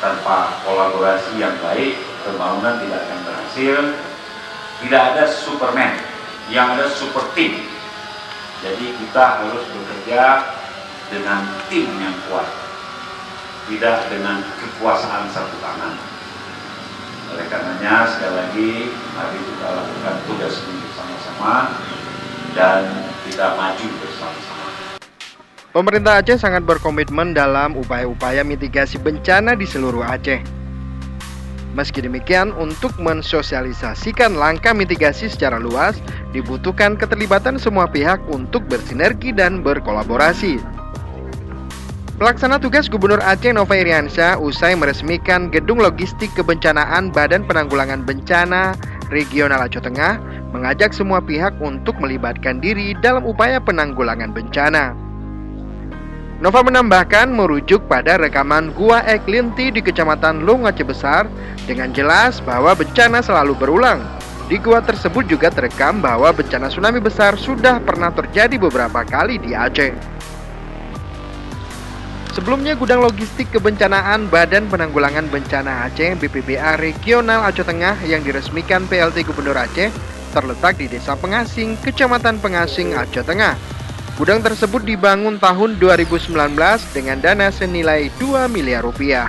Tanpa kolaborasi yang baik, pembangunan tidak akan berhasil. Tidak ada Superman, yang ada super team. Jadi kita harus bekerja dengan tim yang kuat, tidak dengan kekuasaan satu tangan. Oleh karenanya sekali lagi mari kita lakukan tugas ini bersama-sama dan kita maju bersama-sama. Pemerintah Aceh sangat berkomitmen dalam upaya-upaya mitigasi bencana di seluruh Aceh. Meski demikian, untuk mensosialisasikan langkah mitigasi secara luas, dibutuhkan keterlibatan semua pihak untuk bersinergi dan berkolaborasi. Pelaksana tugas Gubernur Aceh Nova Iriansyah usai meresmikan Gedung Logistik Kebencanaan Badan Penanggulangan Bencana Regional Aceh Tengah mengajak semua pihak untuk melibatkan diri dalam upaya penanggulangan bencana. Nova menambahkan merujuk pada rekaman Gua Ek Linti di Kecamatan Lung Aceh Besar dengan jelas bahwa bencana selalu berulang. Di gua tersebut juga terekam bahwa bencana tsunami besar sudah pernah terjadi beberapa kali di Aceh. Sebelumnya, Gudang Logistik Kebencanaan Badan Penanggulangan Bencana Aceh BPBA Regional Aceh Tengah yang diresmikan PLT Gubernur Aceh terletak di Desa Pengasing, Kecamatan Pengasing, Aceh Tengah. Gudang tersebut dibangun tahun 2019 dengan dana senilai 2 miliar rupiah.